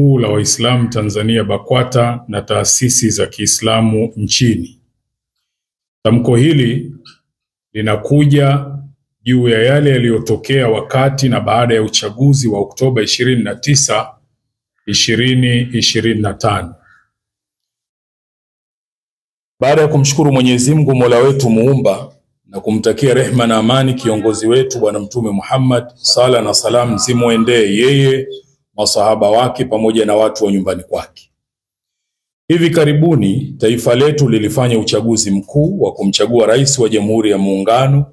Kuu la Waislamu Tanzania BAKWATA na taasisi za Kiislamu nchini. Tamko hili linakuja juu ya yale yaliyotokea wakati na baada ya uchaguzi wa Oktoba 29, 2025. Baada ya kumshukuru Mwenyezi Mungu Mola wetu Muumba na kumtakia rehma na amani kiongozi wetu Bwana Mtume Muhammad, sala na salam zimwendee yeye, masahaba wake pamoja na watu wa nyumbani kwake. Hivi karibuni taifa letu lilifanya uchaguzi mkuu wa kumchagua rais wa Jamhuri ya Muungano,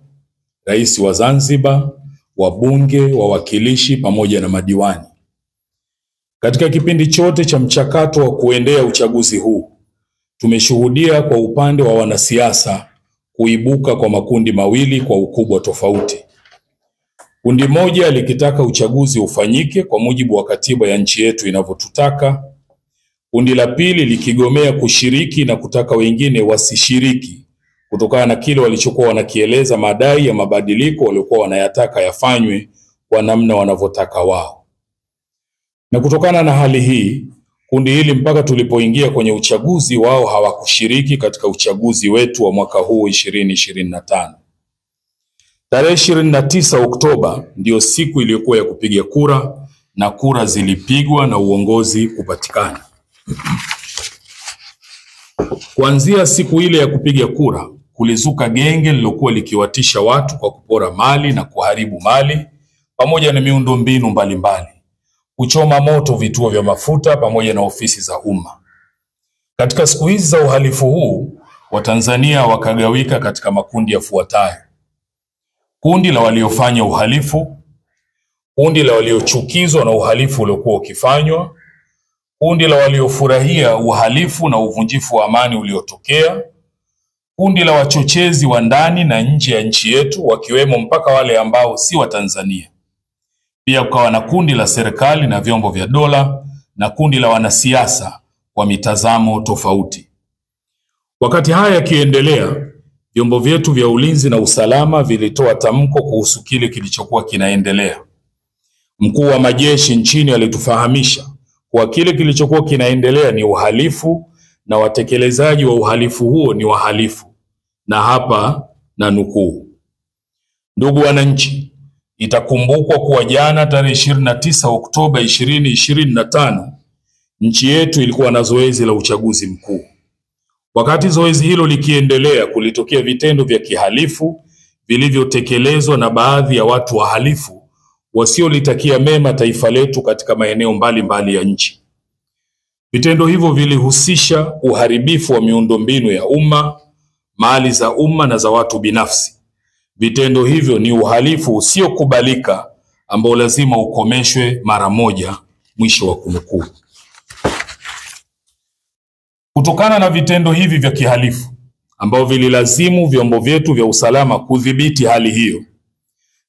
rais wa Zanzibar, wabunge, wawakilishi pamoja na madiwani. Katika kipindi chote cha mchakato wa kuendea uchaguzi huu, tumeshuhudia kwa upande wa wanasiasa kuibuka kwa makundi mawili kwa ukubwa tofauti. Kundi moja likitaka uchaguzi ufanyike kwa mujibu wa katiba ya nchi yetu inavyotutaka. Kundi la pili likigomea kushiriki na kutaka wengine wasishiriki kutokana na kile walichokuwa wanakieleza madai ya mabadiliko waliokuwa wanayataka yafanywe kwa namna wanavyotaka wao. Na kutokana na hali hii, kundi hili mpaka tulipoingia kwenye uchaguzi wao hawakushiriki katika uchaguzi wetu wa mwaka huu 2025. Tarehe 29 Oktoba ndio siku iliyokuwa ya kupiga kura na kura zilipigwa na uongozi kupatikana. Kuanzia siku ile ya kupiga kura, kulizuka genge lilokuwa likiwatisha watu kwa kupora mali na kuharibu mali pamoja na miundombinu mbalimbali, kuchoma moto vituo vya mafuta pamoja na ofisi za umma. Katika siku hizi za uhalifu huu, Watanzania wakagawika katika makundi yafuatayo: kundi la waliofanya uhalifu, kundi la waliochukizwa na uhalifu uliokuwa ukifanywa, kundi la waliofurahia uhalifu na uvunjifu wa amani uliotokea, kundi la wachochezi wa ndani na nje ya nchi yetu wakiwemo mpaka wale ambao si wa Tanzania. Pia kukawa na kundi la serikali na vyombo vya dola na kundi la wanasiasa kwa mitazamo tofauti. Wakati haya yakiendelea, vyombo vyetu vya ulinzi na usalama vilitoa tamko kuhusu kile kilichokuwa kinaendelea. Mkuu wa majeshi nchini alitufahamisha kwa kile kilichokuwa kinaendelea ni uhalifu na watekelezaji wa uhalifu huo ni wahalifu. Na hapa na nukuu: ndugu wananchi, itakumbukwa kuwa jana tarehe 29 Oktoba 2025 nchi yetu ilikuwa na zoezi la uchaguzi mkuu. Wakati zoezi hilo likiendelea, kulitokea vitendo vya kihalifu vilivyotekelezwa na baadhi ya watu wahalifu wasiolitakia mema taifa letu katika maeneo mbalimbali ya nchi. Vitendo hivyo vilihusisha uharibifu wa miundombinu ya umma, mali za umma na za watu binafsi. Vitendo hivyo ni uhalifu usiokubalika ambao lazima ukomeshwe mara moja. Mwisho wa kunukuu. Kutokana na vitendo hivi vya kihalifu ambao vililazimu vyombo vyetu vya usalama kudhibiti hali hiyo,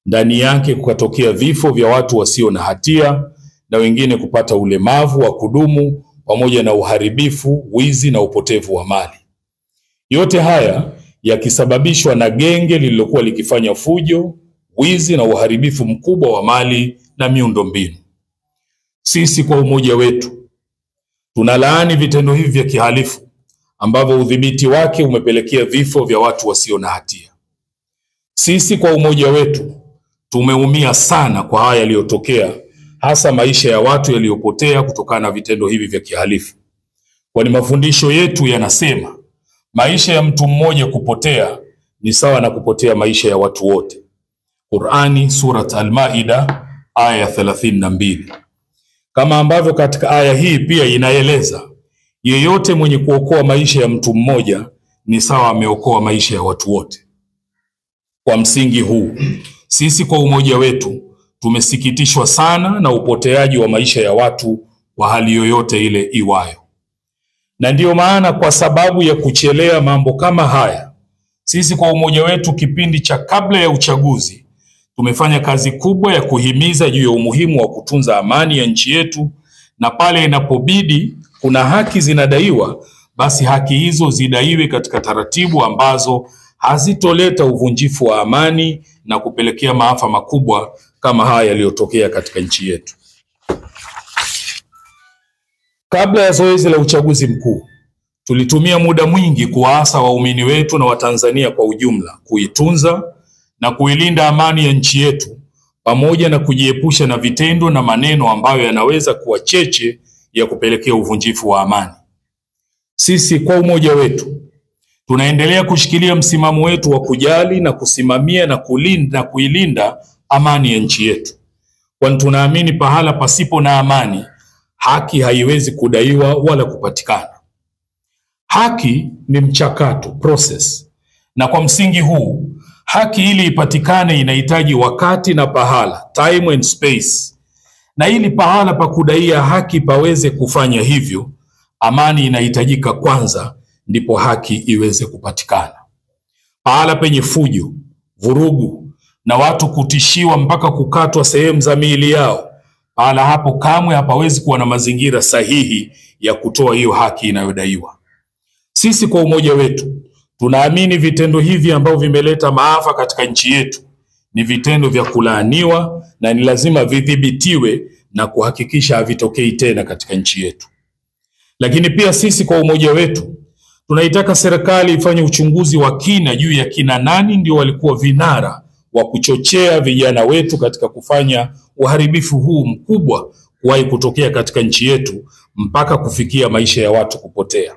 ndani yake kukatokea vifo vya watu wasio na hatia na wengine kupata ulemavu wa kudumu pamoja na uharibifu, wizi na upotevu wa mali. Yote haya yakisababishwa na genge lililokuwa likifanya fujo, wizi na uharibifu mkubwa wa mali na miundombinu. Sisi kwa umoja wetu tunalaani vitendo hivi vya kihalifu ambavyo udhibiti wake umepelekea vifo vya watu wasio na hatia. Sisi kwa umoja wetu tumeumia sana kwa haya yaliyotokea, hasa maisha ya watu yaliyopotea kutokana na vitendo hivi vya kihalifu. Kwani mafundisho yetu yanasema maisha ya mtu mmoja kupotea ni sawa na kupotea maisha ya watu wote. Qur'ani, Surat Al-Maida aya 32. Kama ambavyo katika aya hii pia inaeleza yeyote mwenye kuokoa maisha ya mtu mmoja ni sawa ameokoa maisha ya watu wote. Kwa msingi huu, sisi kwa umoja wetu tumesikitishwa sana na upoteaji wa maisha ya watu wa hali yoyote ile iwayo. Na ndiyo maana kwa sababu ya kuchelea mambo kama haya, sisi kwa umoja wetu kipindi cha kabla ya uchaguzi tumefanya kazi kubwa ya kuhimiza juu ya umuhimu wa kutunza amani ya nchi yetu, na pale inapobidi kuna haki zinadaiwa, basi haki hizo zidaiwe katika taratibu ambazo hazitoleta uvunjifu wa amani na kupelekea maafa makubwa kama haya yaliyotokea katika nchi yetu. Kabla ya zoezi la uchaguzi mkuu, tulitumia muda mwingi kuwaasa waumini wetu na Watanzania kwa ujumla kuitunza na kuilinda amani ya nchi yetu, pamoja na kujiepusha na vitendo na maneno ambayo yanaweza kuwa cheche ya kupelekea uvunjifu wa amani. Sisi kwa umoja wetu tunaendelea kushikilia msimamo wetu wa kujali na kusimamia na kuilinda amani ya nchi yetu, kwani tunaamini pahala pasipo na amani haki haiwezi kudaiwa wala kupatikana. Haki ni mchakato, process, na kwa msingi huu haki ili ipatikane inahitaji wakati na pahala, time and space, na ili pahala pa kudaia haki paweze kufanya hivyo, amani inahitajika kwanza, ndipo haki iweze kupatikana. Pahala penye fujo, vurugu na watu kutishiwa mpaka kukatwa sehemu za miili yao, pahala hapo kamwe hapawezi kuwa na mazingira sahihi ya kutoa hiyo haki inayodaiwa. Sisi kwa umoja wetu tunaamini vitendo hivi ambavyo vimeleta maafa katika nchi yetu ni vitendo vya kulaaniwa na ni lazima vidhibitiwe na kuhakikisha havitokei tena katika nchi yetu. Lakini pia sisi kwa umoja wetu tunaitaka serikali ifanye uchunguzi wa kina juu ya kina nani ndio walikuwa vinara wa kuchochea vijana wetu katika kufanya uharibifu huu mkubwa kuwahi kutokea katika nchi yetu mpaka kufikia maisha ya watu kupotea.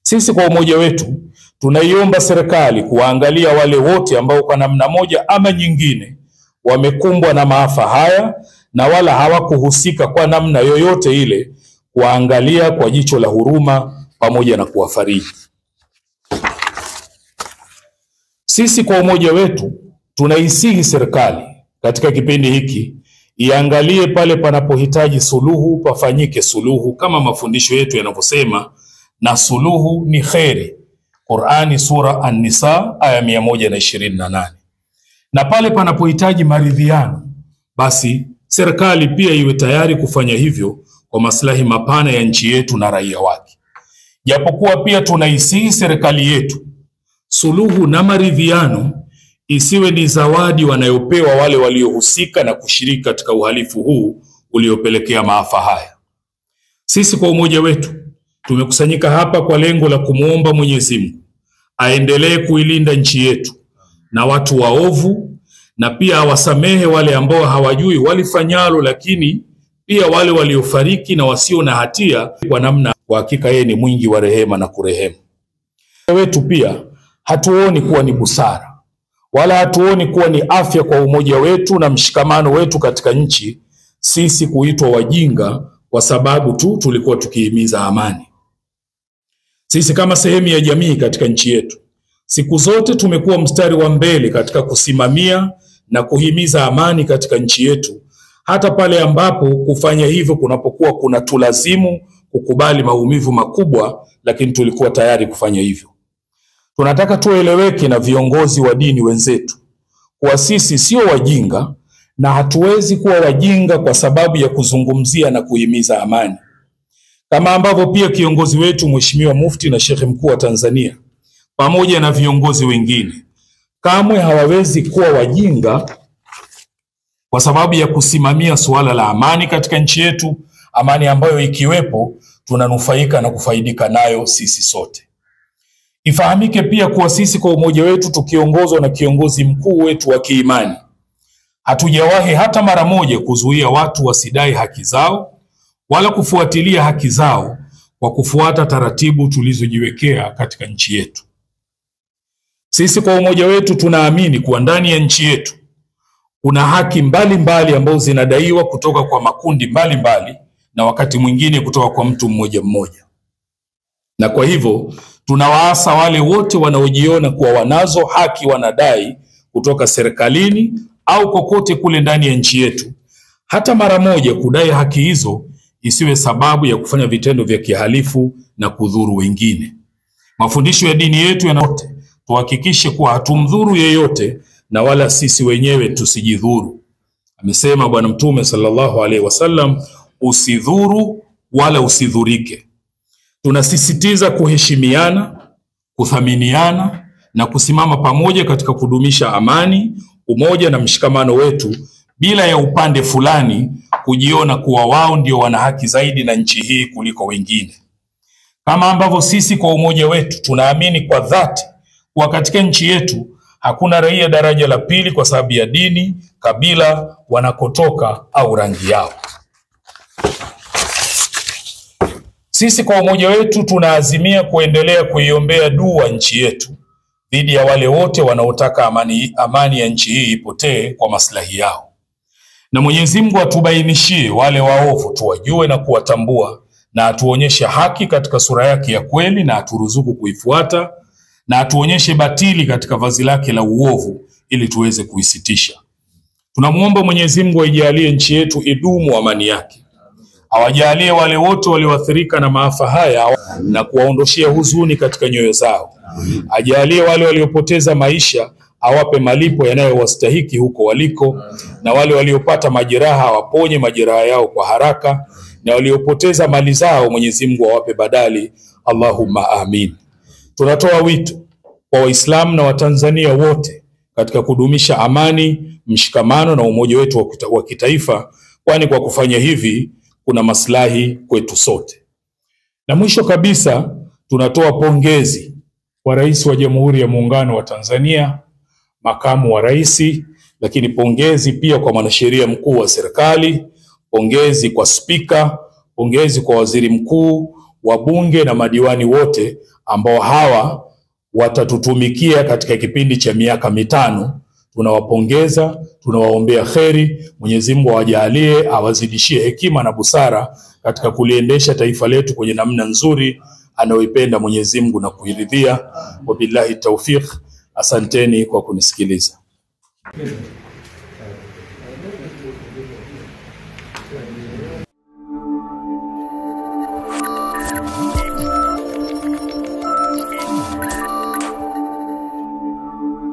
Sisi kwa umoja wetu tunaiomba serikali kuwaangalia wale wote ambao kwa namna moja ama nyingine wamekumbwa na maafa haya na wala hawakuhusika kwa namna yoyote ile, kuangalia kwa jicho la huruma pamoja na kuwafariji. Sisi kwa umoja wetu tunaisihi serikali katika kipindi hiki iangalie pale panapohitaji suluhu pafanyike suluhu, kama mafundisho yetu yanavyosema, na suluhu ni kheri. Qur'ani sura An-Nisa aya 128. Na pale panapohitaji maridhiano, basi serikali pia iwe tayari kufanya hivyo kwa maslahi mapana ya nchi yetu na raia wake. Japokuwa pia tunaisihi serikali yetu suluhu na maridhiano isiwe ni zawadi wanayopewa wale waliohusika na kushiriki katika uhalifu huu uliopelekea maafa haya. Sisi kwa umoja wetu tumekusanyika hapa kwa lengo la kumuomba Mwenyezi Mungu aendelee kuilinda nchi yetu na watu waovu, na pia awasamehe wale ambao hawajui walifanyalo, lakini pia wale waliofariki na wasio na hatia, kwa namna kwa hakika yeye ni mwingi wa rehema na kurehemu. Wetu pia hatuoni kuwa ni busara wala hatuoni kuwa ni afya kwa umoja wetu na mshikamano wetu katika nchi sisi kuitwa wajinga kwa sababu tu tulikuwa tukihimiza amani. Sisi kama sehemu ya jamii katika nchi yetu siku zote tumekuwa mstari wa mbele katika kusimamia na kuhimiza amani katika nchi yetu, hata pale ambapo kufanya hivyo kunapokuwa kuna tulazimu kukubali maumivu makubwa, lakini tulikuwa tayari kufanya hivyo. Tunataka tueleweke na viongozi wa dini wenzetu kuwa sisi sio wajinga na hatuwezi kuwa wajinga kwa sababu ya kuzungumzia na kuhimiza amani. Kama ambavyo pia kiongozi wetu Mheshimiwa Mufti na Sheikh Mkuu wa Tanzania pamoja na viongozi wengine kamwe hawawezi kuwa wajinga kwa sababu ya kusimamia suala la amani katika nchi yetu, amani ambayo ikiwepo tunanufaika na kufaidika nayo sisi sote. Ifahamike pia kuwa sisi kwa umoja wetu tukiongozwa na kiongozi mkuu wetu wa kiimani hatujawahi hata mara moja kuzuia watu wasidai haki zao wala kufuatilia haki zao kwa kufuata taratibu tulizojiwekea katika nchi yetu. Sisi kwa umoja wetu tunaamini kuwa ndani ya nchi yetu kuna haki mbalimbali ambazo zinadaiwa kutoka kwa makundi mbalimbali na wakati mwingine kutoka kwa mtu mmoja mmoja. Na kwa hivyo tunawaasa wale wote wanaojiona kuwa wanazo haki wanadai kutoka serikalini au kokote kule ndani ya nchi yetu, hata mara moja kudai haki hizo isiwe sababu ya kufanya vitendo vya kihalifu na kudhuru wengine. Mafundisho ya dini yetu yanayote tuhakikishe kuwa hatumdhuru yeyote na wala sisi wenyewe tusijidhuru. Amesema Bwana Mtume sallallahu alaihi wasallam, usidhuru wala usidhurike. Tunasisitiza kuheshimiana, kuthaminiana na kusimama pamoja katika kudumisha amani, umoja na mshikamano wetu bila ya upande fulani kujiona kuwa wao ndio wana haki zaidi na nchi hii kuliko wengine. Kama ambavyo sisi kwa umoja wetu tunaamini kwa dhati kuwa katika nchi yetu hakuna raia daraja la pili kwa sababu ya dini, kabila, wanakotoka au rangi yao. Sisi kwa umoja wetu tunaazimia kuendelea kuiombea dua nchi yetu dhidi ya wale wote wanaotaka amani ya nchi hii ipotee kwa maslahi yao. Na Mwenyezi Mungu atubainishie wale waovu, tuwajue na kuwatambua, na atuonyeshe haki katika sura yake ya kweli na aturuzuku kuifuata, na atuonyeshe batili katika vazi lake la uovu ili tuweze kuisitisha. Tunamuomba Mwenyezi Mungu aijalie nchi yetu idumu amani yake. Awajalie wale wote walioathirika na maafa haya na kuwaondoshia huzuni katika nyoyo zao. Ajalie wale waliopoteza maisha awape malipo yanayowastahiki huko waliko, na wale waliopata majeraha awaponye majeraha yao kwa haraka, na waliopoteza mali zao Mwenyezi Mungu awape badali. Allahumma amin. Tunatoa wito kwa Waislamu na Watanzania wote katika kudumisha amani, mshikamano na umoja wetu wa kitaifa, kwani kwa kufanya hivi kuna maslahi kwetu sote. Na mwisho kabisa tunatoa pongezi kwa Rais wa Jamhuri ya Muungano wa Tanzania, makamu wa rais, lakini pongezi pia kwa mwanasheria mkuu wa serikali, pongezi kwa spika, pongezi kwa waziri mkuu, wabunge na madiwani wote ambao hawa watatutumikia katika kipindi cha miaka 5. Tunawapongeza, tunawaombea kheri. Mwenyezi Mungu awajalie, awazidishie hekima na busara katika kuliendesha taifa letu kwenye namna nzuri anayoipenda Mwenyezi Mungu na kuiridhia. Wabillahi tawfiq. Asanteni kwa kunisikiliza.